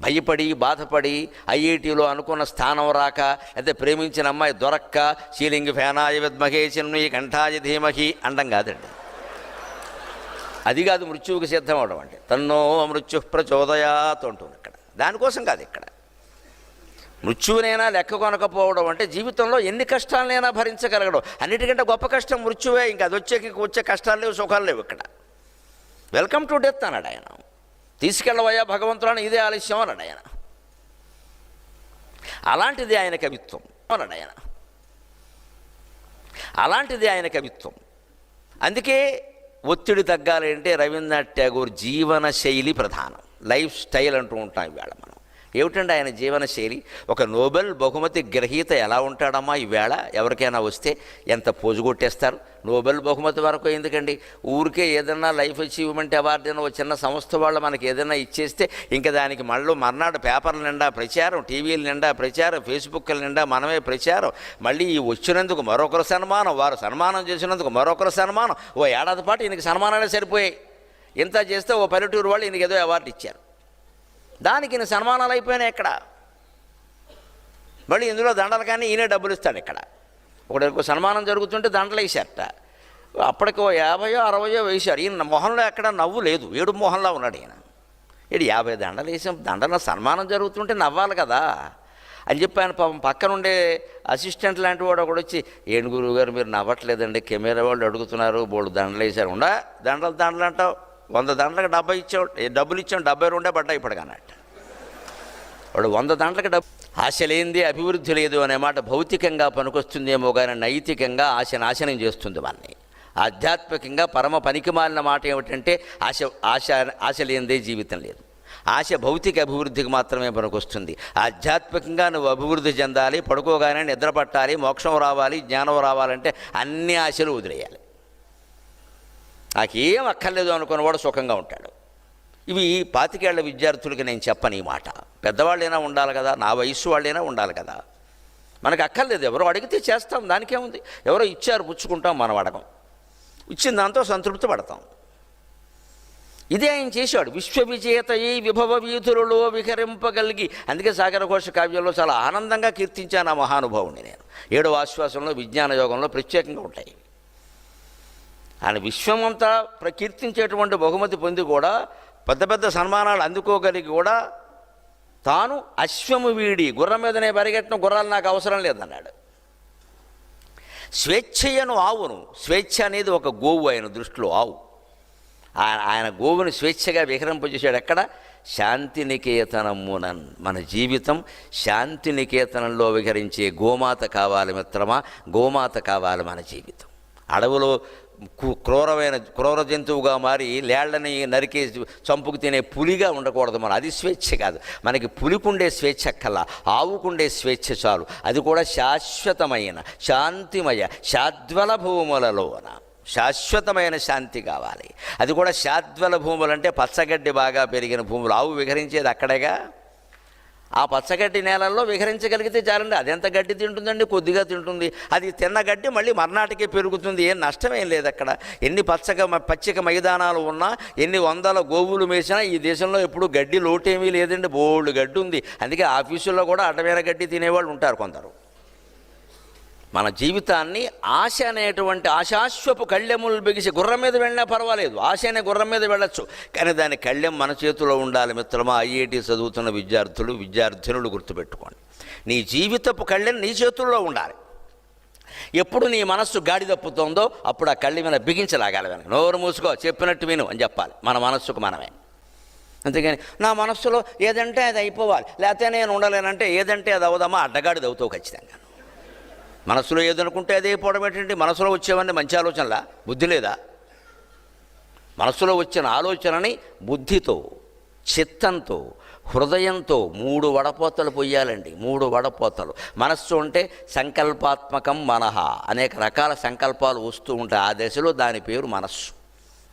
భయపడి బాధపడి ఐఐటీలో అనుకున్న స్థానం రాక, అయితే ప్రేమించిన అమ్మాయి దొరక్క సీలింగ్ ఫ్యానాయ విద్మహే చిన్మయి కంఠాయ ధీమహి అండం కాదండి. అది కాదు మృత్యువుకి సిద్ధం అవడం అంటే. తన్నో మృత్యు ప్రచోదయాత్ ఉంటుంది ఇక్కడ. దానికోసం కాదు ఇక్కడ. మృత్యువునైనా లెక్క కొనకపోవడం అంటే జీవితంలో ఎన్ని కష్టాలనైనా భరించగలగడం. అన్నిటికంటే గొప్ప కష్టం మృత్యువే. ఇంకా అది వచ్చే కష్టాలు లేవు, సుఖాలు లేవు ఇక్కడ. వెల్కమ్ టు డెత్ అన్నాడు ఆయన. తీసుకెళ్ళవయ్యా భగవంతుని, ఇదే ఆలస్యం అన్నాడు ఆయన. అలాంటిది ఆయన కవిత్వం అన్నాడు ఆయన. అలాంటిది ఆయన కవిత్వం. అందుకే ఒత్తిడి తగ్గాలి అంటే రవీంద్రనాథ్ ఠాగూర్ జీవన శైలి ప్రధానం. లైఫ్ స్టైల్ అంటూ ఉంటాం ఈవేళ మనం. ఏమిటండి ఆయన జీవన శైలి? ఒక నోబెల్ బహుమతి గ్రహీత ఎలా ఉంటాడమ్మా ఈవేళ? ఎవరికైనా వస్తే ఎంత పోజు కొట్టేస్తారు. నోబెల్ బహుమతి వరకు ఎందుకండి, ఊరికే ఏదన్నా లైఫ్ అచీవ్మెంట్ అవార్డు అని ఒక చిన్న సంస్థ వాళ్ళు మనకి ఏదైనా ఇచ్చేస్తే ఇంకా దానికి మళ్ళీ మర్నాడు పేపర్ల నిండా ప్రచారం, టీవీల నిండా ప్రచారం, ఫేస్బుక్ల నిండా మనమే ప్రచారం. మళ్ళీ ఈ వచ్చినందుకు మరొకరు సన్మానం, వారు సన్మానం చేసినందుకు మరొకరు సన్మానం. ఓ ఏడాది పాటు ఈయనకి సన్మానాలే సరిపోయాయి. ఇంత చేస్తే ఓ పల్లెటూరు వాళ్ళు ఈయనకి ఏదో అవార్డు ఇచ్చారు. దానికి ఈయన సన్మానాలు అయిపోయినాయి ఇక్కడ. మళ్ళీ ఇందులో దండలు కానీ ఈయనే డబ్బులు ఇస్తాడు ఇక్కడ. ఒకటి సన్మానం జరుగుతుంటే దండలు వేసారట. అప్పటికి 50 60 వేశారు. ఈయన మొహంలో ఎక్కడ నవ్వు లేదు, ఏడు మొహంలో ఉన్నాడు ఈయన. 50 దండలు వేసాం, దండల సన్మానం జరుగుతుంటే నవ్వాలి కదా అని చెప్పి ఆయన పాపం పక్కనుండే అసిస్టెంట్ లాంటి వాడు ఒకడు వచ్చి, ఏంటి గురువు గారు మీరు నవ్వట్లేదండి, కెమెరా వాళ్ళు అడుగుతున్నారు, బోళ్ళు దండలు వేశారు. ఉండా దండలు అంటావు, 100 దండలకు 70 ఇచ్చావు, డబ్బులు ఇచ్చాం, 72 పడ్డాయి ఇప్పటికన్నట్టు. వాడు 100 దండలకు ఆశ లేనిదే అభివృద్ధి లేదు అనే మాట భౌతికంగా పనికొస్తుందేమో కానీ నైతికంగా ఆశ నాశనం చేస్తుంది మనని. ఆధ్యాత్మికంగా పరమ పనికిమాలిన మాట ఏమిటంటే ఆశ లేనిదే జీవితం లేదు. ఆశ భౌతిక అభివృద్ధికి మాత్రమే పనికొస్తుంది. ఆధ్యాత్మికంగా నువ్వు అభివృద్ధి చెందాలి, పడుకోగానే నిద్ర పట్టాలి, మోక్షం రావాలి, జ్ఞానం రావాలంటే అన్ని ఆశలు వదిలేయాలి. నాకేం అక్కర్లేదు అనుకున్నవాడు సుఖంగా ఉంటాడు. ఇవి 25 ఏళ్ల విద్యార్థులకి నేను చెప్పని ఈ మాట. పెద్దవాళ్ళైనా ఉండాలి కదా, నా వయస్సు వాళ్ళైనా ఉండాలి కదా. మనకు అక్కర్లేదు, ఎవరో అడిగితే చేస్తాం, దానికేముంది. ఎవరో ఇచ్చారు పుచ్చుకుంటాం, మనం అడగం. ఇచ్చిన దాంతో సంతృప్తి పడతాం. ఇదే ఆయన చేశాడు. విశ్వవిజేతయై విభవ వీధులలో విహరింపగలిగి. అందుకే సాగర ఘోష కావ్యంలో చాలా ఆనందంగా కీర్తించాను ఆ మహానుభావుని నేను. 7వ ఆశ్వాసంలో విజ్ఞాన యోగంలో ప్రత్యేకంగా ఉంటాయి. ఆయన విశ్వమంతా ప్రకీర్తించేటువంటి బహుమతి పొంది కూడా, పెద్ద పెద్ద సన్మానాలు అందుకోగలిగి కూడా, తాను అశ్వము వీడి గుర్రం మీదనే పరిగెట్టిన, గుర్రాలు నాకు అవసరం లేదన్నాడు. స్వేచ్ఛయను ఆవును, స్వేచ్ఛ అనేది ఒక గోవు ఆయన దృష్టిలో, ఆవు. ఆయన గోవుని స్వేచ్ఛగా విహరింపజేశాడు. ఎక్కడ? శాంతినికేతనమునన్. మన జీవితం శాంతినికేతనంలో విహరించే గోమాత కావాలి మిత్రమా, గోమాత కావాలి మన జీవితం. అడవులో క్రూర జంతువుగా మారి లేళ్లని నరికి చంపుకు తినే పులిగా ఉండకూడదు మనం. అది స్వేచ్ఛ కాదు మనకి. పులికుండే స్వేచ్ఛ కల్లా ఆవుకుండే స్వేచ్ఛ చాలు. అది కూడా శాశ్వతమైన శాంతిమయ శాద్వల భూములలోన శాశ్వతమైన శాంతి కావాలి. అది కూడా శాద్వల భూములు అంటే పచ్చగడ్డి బాగా పెరిగిన భూములు. ఆవు విహరించేది అక్కడేగా. ఆ పచ్చగడ్డి నేలల్లో విహరించగలిగితే చాలండి. అదెంత గడ్డి తింటుందండి? కొద్దిగా తింటుంది. అది తిన్న గడ్డి మళ్ళీ మర్నాటికే పెరుగుతుంది. ఏం నష్టమేం లేదు అక్కడ. ఎన్ని పచ్చిక మైదానాలు ఉన్నా, ఎన్ని 100 గోవులు మేసినా ఈ దేశంలో ఎప్పుడు గడ్డి లోటేమీ లేదండి. బోల్డ్ గడ్డి ఉంది. అందుకే ఆఫీసుల్లో కూడా అడ్డమైన గడ్డి తినేవాళ్ళు ఉంటారు కొందరు. మన జీవితాన్ని ఆశ అనేటువంటి ఆశాశ్వపు కళ్ళెములు బిగిసి, గుర్రం మీద వెళ్ళినా పర్వాలేదు, ఆశ అనే గుర్రం మీద వెళ్ళచ్చు, కానీ దాని కళ్ళెం మన చేతిలో ఉండాలి మిత్రమా. ఐఐటి చదువుతున్న విద్యార్థినులు గుర్తుపెట్టుకోండి, నీ జీవితపు కళ్ళెం నీ చేతుల్లో ఉండాలి. ఎప్పుడు నీ మనస్సు గాడి తప్పుతుందో అప్పుడు ఆ కళ్ళె మీద బిగించలాగాలి. వెనక నోరు మూసుకో, చెప్పినట్టు విను అని చెప్పాలి మన మనస్సుకు మనమే. అంతేగాని నా మనస్సులో ఏదంటే అది అయిపోవాలి, లేకపోతే నేను ఉండలేనంటే ఏదంటే అది అవుదామా, అడ్డగాడిది అవుతావు ఖచ్చితంగా. మనసులో ఏదనుకుంటే అదే పోవడమేంటండి? మనసులో వచ్చేవన్నీ మంచి ఆలోచనలా? బుద్ధి లేదా? మనసులో వచ్చిన ఆలోచనని బుద్ధితో, చిత్తంతో, హృదయంతో 3 వడపోతలు పొయ్యాలండి. 3 వడపోతలు. మనస్సు అంటే సంకల్పాత్మకం మనః. అనేక రకాల సంకల్పాలు వస్తూ ఉంటాయి. ఆ దశలో దాని పేరు మనస్సు.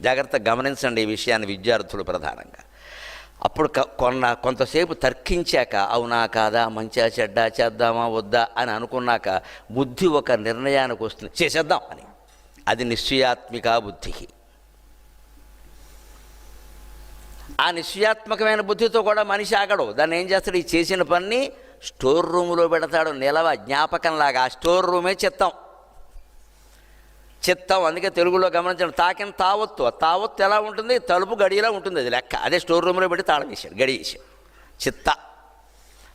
జాగ్రత్తగా గమనించండి ఈ విషయాన్ని విద్యార్థులు ప్రధానంగా. అప్పుడు కొంతసేపు తర్కించాక, అవునా కాదా, మంచిగా చెడ్డా, చేద్దామా వద్దా అని అనుకున్నాక బుద్ధి ఒక నిర్ణయానికి వస్తుంది, చేసేద్దాం అని. అది నిశ్చయాత్మిక బుద్ధికి. ఆ నిశ్చయాత్మకమైన బుద్ధితో కూడా మనిషి ఆగడు. దాన్ని ఏం చేస్తాడు? ఈ చేసిన పని స్టోర్ రూములో పెడతాడు, నిలవ జ్ఞాపకంలాగా. ఆ స్టోర్ రూమే చిత్తం. చిత్తం అందుకే తెలుగులో గమనించండి, తాకిన తావత్తు. ఆ తావత్తు ఎలా ఉంటుంది? తలుపు గడియలా ఉంటుంది, అది లెక్క. అదే స్టోర్ రూమ్లో పెట్టి తాళం వేసాడు, గడి వేసాడు, చిత్త.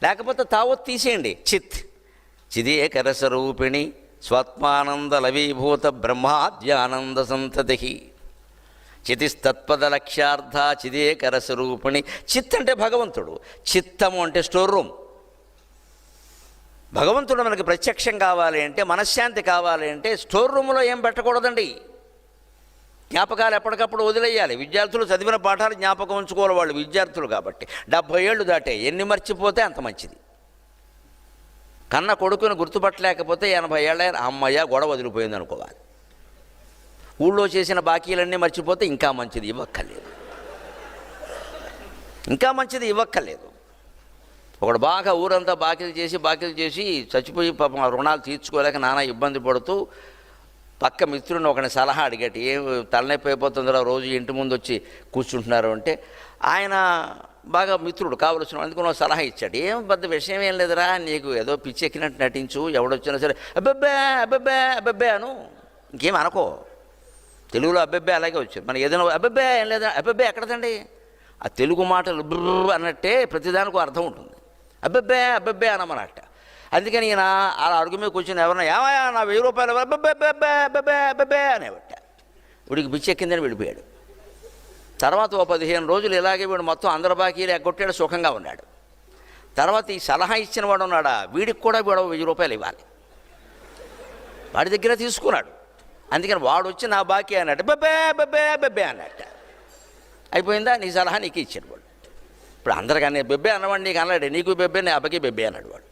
లేకపోతే తావత్తు తీసేయండి, చిత్. చిదేకరసరూపిణి స్వాత్మానంద లవీభూత బ్రహ్మాద్యానంద సంతతి చితిస్తత్పద లక్ష్యార్థ చిదేకరసరూపిణి. చిత్ అంటే భగవంతుడు, చిత్తము అంటే స్టోర్ రూమ్. భగవంతుడు మనకి ప్రత్యక్షం కావాలి అంటే, మనశ్శాంతి కావాలి అంటే స్టోర్ రూమ్లో ఏం పెట్టకూడదండి. జ్ఞాపకాలు ఎప్పటికప్పుడు వదిలేయాలి. విద్యార్థులు చదివిన పాఠాలు జ్ఞాపకం ఉంచుకోవాలి. వాళ్ళు విద్యార్థులు కాబట్టి 70 ఏళ్ళు దాటే ఎన్ని మర్చిపోతే అంత మంచిది. కన్న కొడుకుని గుర్తుపట్టలేకపోతే 80 ఏళ్ళ అమ్మయ్య గొడవ వదిలిపోయింది అనుకోవాలి. ఊళ్ళో చేసిన బాకీలన్నీ మర్చిపోతే ఇంకా మంచిది, ఇవ్వక్కర్లేదు. ఇంకా మంచిది, ఇవ్వక్కర్లేదు. ఒకడు బాగా ఊరంతా బాకీలు చేసి చచ్చిపోయి పాపం రుణాలు తీర్చుకోలేక నానా ఇబ్బంది పడుతూ పక్క మిత్రుడిని ఒకని సలహా అడిగేటి, ఏం తలనొప్పి అయిపోతుందిరా రోజు ఇంటి ముందు వచ్చి కూర్చుంటున్నారు అంటే, ఆయన బాగా మిత్రుడు కావలసిన అందుకుని సలహా ఇచ్చాడు. ఏం పెద్ద విషయం ఏం లేదురా, నీకు ఏదో పిచ్చి ఎక్కినట్టు నటించు, ఎవడొచ్చినా సరే అబ్బబ్బే అబ్బబ్బే అబ్బబ్బే అను, ఇంకేం అనుకో. తెలుగులో అబ్బబ్బే అలాగే వచ్చింది. మన ఏదైనా అబ్బబ్బే ఏం లేదా, అబ్బబ్బే ఎక్కడదండి. ఆ తెలుగు మాటలు బ్రర్ అన్నట్టే ప్రతిదానికి అర్థం ఉంటుంది. అబ్బబ్బే అబ్బబ్బే అనమన్నట్ట. అందుకని ఈయన అలా అడుగు మీద కూర్చొని ఎవరన్నా ఏమయ్యా నా 1000 రూపాయలు అబ్బబ్బే అబ్బబ్బే అబ్బబ్బే అబ్బబ్బే అనేవట్ట. వీడికి పిచ్చెక్కిందని వెళ్ళిపోయాడు. తర్వాత ఓ 15 రోజులు ఇలాగే వీడు మొత్తం అందరి బాకీలు ఎగ్గొట్టాడు, సుఖంగా ఉన్నాడు. తర్వాత ఈ సలహా ఇచ్చిన వాడు ఉన్నాడా, వీడికి కూడా వీడు 1000 రూపాయలు ఇవ్వాలి. వాడి దగ్గర తీసుకున్నాడు. అందుకని వాడు వచ్చి నా బాకీ అన్నట్టు బెబ్బే బెబ్బే బెబ్బే అన్నట్ట. అయిపోయిందా, నీ సలహా నీకు ఇచ్చాడు వాడు. ఇప్పుడు అందరికన్నా బెబ్బే అన్నవాడు నీకు అన్నాడు, నీకు బెబ్బే నీ అబ్బకి బెబ్బే అన్నాడు వాడు.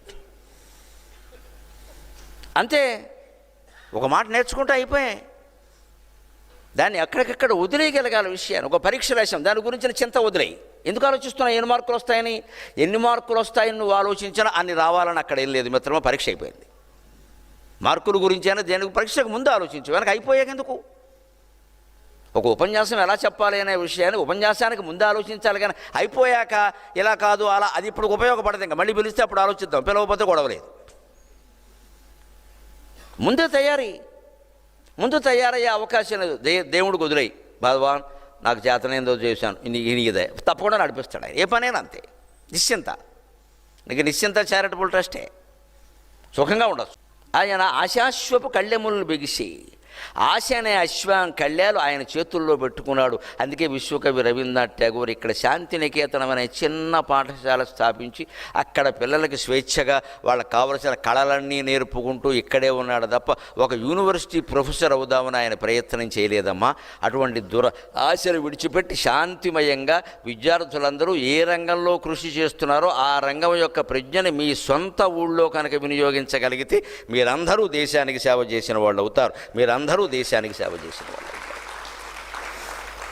అంతే, ఒక మాట నేర్చుకుంటూ అయిపోయాయి. దాన్ని ఎక్కడికక్కడ వదిలేయగలగాలి విషయాన్ని. ఒక పరీక్ష రాశాం, దాని గురించిన చింత వదిలేయి. ఎందుకు ఆలోచిస్తున్నావు ఎన్ని మార్కులు వస్తాయని? ఎన్ని మార్కులు వస్తాయని నువ్వు ఆలోచించినా అన్ని రావాలని అక్కడ ఏం లేదు మిత్రమా. పరీక్ష అయిపోయింది. మార్కుల గురించి అయినా దేనికి పరీక్షకు ముందు ఆలోచించు, వెనక అయిపోయాక ఎందుకు? ఒక ఉపన్యాసం ఎలా చెప్పాలి అనే విషయాన్ని ఉపన్యాసానికి ముందు ఆలోచించాలి, కానీ అయిపోయాక ఇలా కాదు అలా అది ఇప్పుడు ఉపయోగపడదు. ఇంకా మళ్ళీ పిలిస్తే అప్పుడు ఆలోచిద్దాం, పిలవకపోతే గొడవలేదు. ముందు తయారయ్యే అవకాశం లేదు. దేవుడికి వదిలేయి, భగవాన్ నాకు చేతనేందో చేశాను, ఇదే తప్పకుండా నడిపిస్తాడు ఆయన. ఏ పనైనా అంతే, నిశ్చింత. నీకు నిశ్చింత చారిటబుల్ ట్రస్టే, సుఖంగా ఉండొచ్చు. ఆయన ఆశాశ్వపు కళ్ళెములను బిగిసి, ఆశ అనే అశ్వం కళ్యాలు ఆయన చేతుల్లో పెట్టుకున్నాడు. అందుకే విశ్వకవి రవీంద్రనాథ్ ఠాగూర్ ఇక్కడ శాంతినికేతనం అనే చిన్న పాఠశాల స్థాపించి అక్కడ పిల్లలకి స్వేచ్ఛగా వాళ్ళకి కావలసిన కళలన్నీ నేర్పుకుంటూ ఇక్కడే ఉన్నాడు తప్ప ఒక యూనివర్సిటీ ప్రొఫెసర్ అవుదామని ఆయన ప్రయత్నం చేయలేదమ్మా. అటువంటి ఆశలు విడిచిపెట్టి శాంతిమయంగా విద్యార్థులందరూ ఏ రంగంలో కృషి చేస్తున్నారో ఆ రంగం యొక్క ప్రజ్ఞని మీ సొంత ఊళ్ళో కనుక వినియోగించగలిగితే మీరందరూ దేశానికి సేవ చేసిన వాళ్ళు అవుతారు. మీరందరూ దేశానికి సేవ చేసిన వాళ్ళు.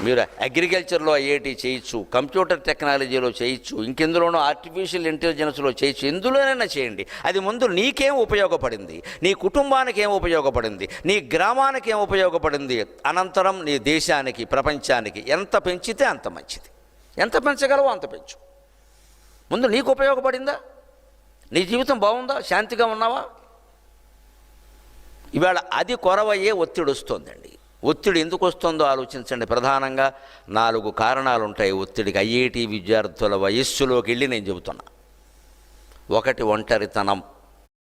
మీరు అగ్రికల్చర్లో ఐఐటి చేయొచ్చు, కంప్యూటర్ టెక్నాలజీలో చేయొచ్చు, ఇంకెందులోనూ ఆర్టిఫిషియల్ ఇంటెలిజెన్స్లో చేయొచ్చు, ఎందులోనైనా చేయండి. అది ముందు నీకేం ఉపయోగపడింది, నీ కుటుంబానికి ఏం ఉపయోగపడింది, నీ గ్రామానికి ఏం ఉపయోగపడింది, అనంతరం నీ దేశానికి ప్రపంచానికి ఎంత పెంచితే అంత మంచిది. ఎంత పెంచగలవో అంత పెంచు. ముందు నీకు ఉపయోగపడిందా, నీ జీవితం బాగుందా, శాంతిగా ఉన్నావా? ఇవాళ అది కొరవయ్యే ఒత్తిడి వస్తుందండి. ఒత్తిడి ఎందుకు వస్తుందో ఆలోచించండి. ప్రధానంగా 4 కారణాలు ఉంటాయి ఒత్తిడికి. ఐఐటి విద్యార్థుల వయస్సులోకి వెళ్ళి నేను చెబుతున్నా. 1 ఒంటరితనం.